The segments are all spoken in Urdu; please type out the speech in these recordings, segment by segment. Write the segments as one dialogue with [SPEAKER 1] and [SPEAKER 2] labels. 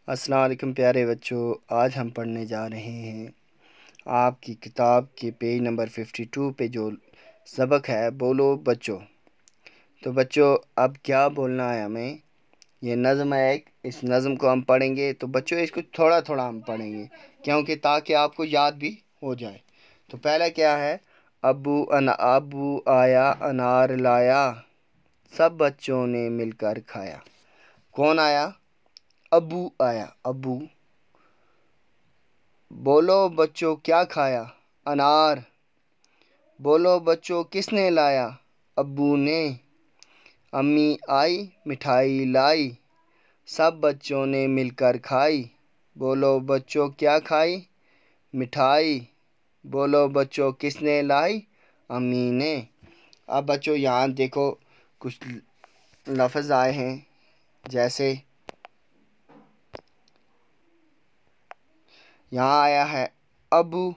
[SPEAKER 1] السلام علیکم پیارے بچوں، آج ہم پڑھنے جا رہے ہیں آپ کی کتاب کے پیج نمبر 52 پہ جو سبق ہے بولو بچوں۔ تو بچوں اب کیا بولنا ہے ہمیں؟ یہ نظم ہے ایک، اس نظم کو ہم پڑھیں گے تو بچوں اس کو تھوڑا تھوڑا ہم پڑھیں گے کیونکہ تاکہ آپ کو یاد بھی ہو جائے۔ تو پہلا کیا ہے؟ ابو آیا انار لایا، سب بچوں نے مل کر کھایا۔ کون آیا؟ ابو آیا۔ ابو۔ بولو بچوں کیا کھایا؟ انار۔ بولو بچوں کس نے لایا؟ ابو نے۔ امی آئی مٹھائی لائی، سب بچوں نے مل کر کھائی۔ بولو بچوں کیا کھائی؟ مٹھائی۔ بولو بچوں کس نے لائی؟ امی نے۔ اب بچوں یہاں دیکھو کچھ لفظ آئے ہیں، جیسے یہاں آیا ہے ابو۔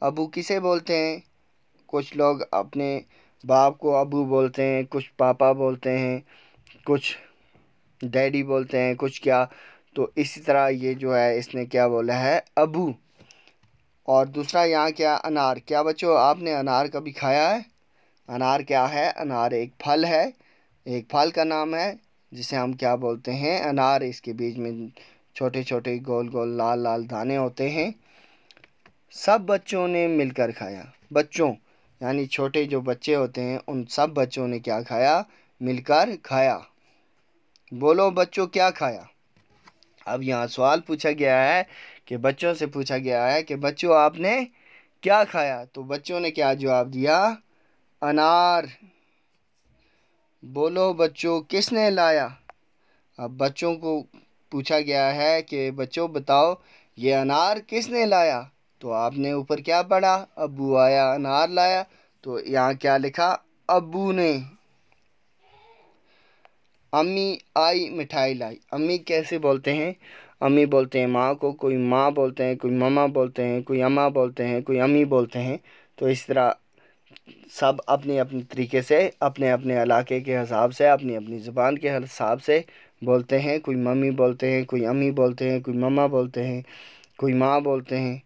[SPEAKER 1] ابو کسے بولتے ہیں؟ کچھ لوگ اپنے باپ کو ابو بولتے ہیں، کچھ پاپا بولتے ہیں، کچھ ڈیڈی بولتے ہیں، کچھ کیا۔ تو اسی طرح یہ جو ہے اس نے کیا بولا ہے؟ ابو۔ اور دوسرا یہاں کیا؟ انار۔ کیا بچوں آپ نے انار کبھی کھایا ہے؟ انار کیا ہے؟ انار ایک پھل ہے، ایک پھل کا نام ہے جسے ہم کیا بولتے ہیں؟ انار۔ اس کے بیچ میں چھوٹے چھوٹے گول گول لال لال دانے ہوتے ہیں۔ سب بچوں نے مل کر کھایا۔ بچوں یعنی چھوٹے جو بچے ہوتے ہیں ان سب بچوں نے کیا کھایا؟ مل کر کھایا۔ بولو بچوں کیا کھایا؟ اب یہاں سوال پوچھا گیا ہے کہ بچوں سے پوچھا گیا ہے کہ بچوں آپ نے کیا کھایا؟ تو بچوں نے کیا جواب دیا؟ انار۔ بولو بچوں کس نے لایا؟ اب بچوں کو پوچھا گیا ہے کہ بچوں بتاؤ یہ انار کس نے لایا؟ تو آپ نے اوپر کیا پڑھا؟ ابو آیا انار لایا، تو یہاں کیا لکھا؟ ابو نے۔ امی آئی مٹھائی لائی۔ امی کیسے بولتے ہیں؟ امی بولتے ہیں ماں کو، کوئی ماں بولتے ہیں، کوئی ماما بولتے ہیں، کوئی اماں بولتے ہیں، کوئی امی بولتے ہیں۔ تو اس طرح سب اپنی اپنی طریقے سے اپنے اپنے علاقے کے حساب سے اپنی اپنی زبان کے حساب سے بولتے ہیں۔ کوئی ممی بولتے ہیں، کوئی امی بولتے ہیں، کوئی ماما بولتے ہیں، کوئی ماں بولتے ہیں،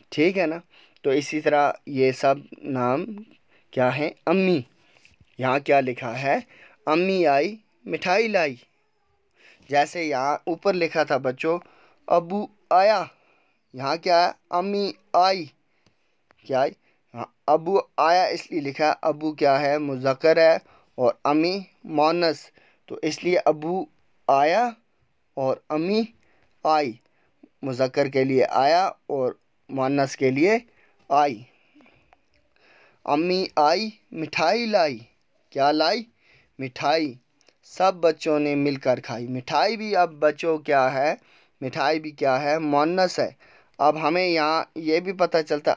[SPEAKER 1] ٹھیک ہے نا؟ تو اسی طرح یہ سب نام کیا ہیں؟ امی۔ یہاں کیا لکھا ہے؟ امی آئی مٹھائی لائی۔ جیسے یہاں اوپر لکھا تھا بچوں ابو آیا، یہاں کیا ہے؟ امی آئی۔ کیا ہے؟ ابو آیا اس لیے لکھا ہے، ابو کیا ہے؟ مذکر ہے اور امی مؤنث، تو اس لیے ابو آیا اور امی آئی۔ مذکر کے لیے آیا اور مؤنث کے لیے آئی۔ امی آئی مٹھائی لائی۔ کیا لائی؟ مٹھائی۔ سب بچوں نے مل کر کھائی۔ مٹھائی بھی اب بچوں کیا ہے؟ مٹھائی بھی کیا ہے؟ مؤنث ہے۔ اب ہمیں یہاں یہ بھی پتہ چلتا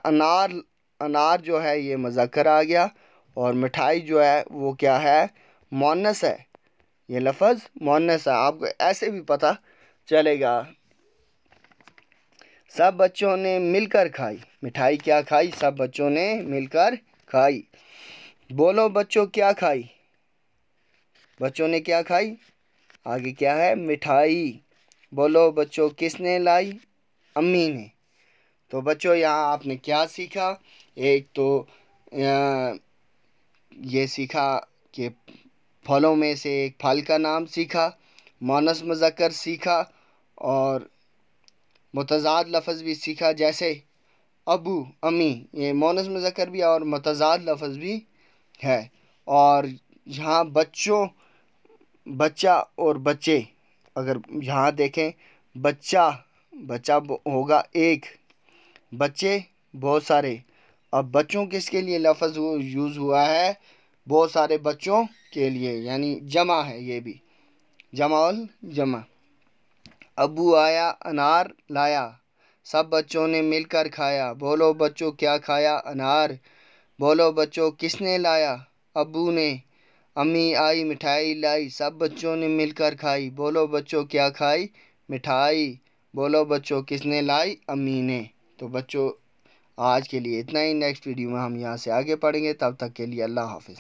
[SPEAKER 1] انار جو ہے یہ مذکر آ گیا اور مٹھائی جو ہے وہ کیا ہے؟ مؤنث ہے۔ یہ لفظ مؤنث ہے، آپ کو ایسے بھی پتہ چلے گا۔ سب بچوں نے مل کر کھائی۔ مٹھائی کیا کھائی؟ سب بچوں نے مل کر کھائی۔ بولو بچوں کیا کھائی؟ بچوں نے کیا کھائی؟ آگے کیا ہے؟ مٹھائی۔ بولو بچوں کس نے لائی؟ امی نے۔ تو بچوں یہاں آپ نے کیا سیکھا؟ ایک تو یہ سیکھا کہ پھلوں میں سے ایک پھل کا نام سیکھا، مؤنث مذکر سیکھا، اور متضاد لفظ بھی سیکھا، جیسے ابو امی، یہ مؤنث مذکر بھی اور متضاد لفظ بھی ہے۔ اور یہاں بچہ اور بچے، اگر یہاں دیکھیں بچہ ہوگا ایک، بچے بہت سارے۔ اب بچوں کس کے لیے لفظ یوز ہوا ہے؟ بہت سارے بچوں کے لیے، یعنی جمع ہے، یہ بھی جمع الجمع۔ ابو آیا انار لایا، سب بچوں نے مل کر کھایا۔ بولو بچوں کیا کھایا؟ انار۔ بولو بچوں کس نے لایا؟ ابو نے۔ امی آئی مٹھائی لائی، سب بچوں نے مل کر کھائی۔ بولو بچوں کیا کھائی؟ مٹھائی۔ بولو بچوں کس نے لائی؟ امی نے۔ تو بچوں آج کے لیے اتنا ہی، نیکسٹ ویڈیو میں ہم یہاں سے آگے پڑھیں گے، تب تک کے لیے اللہ حافظ۔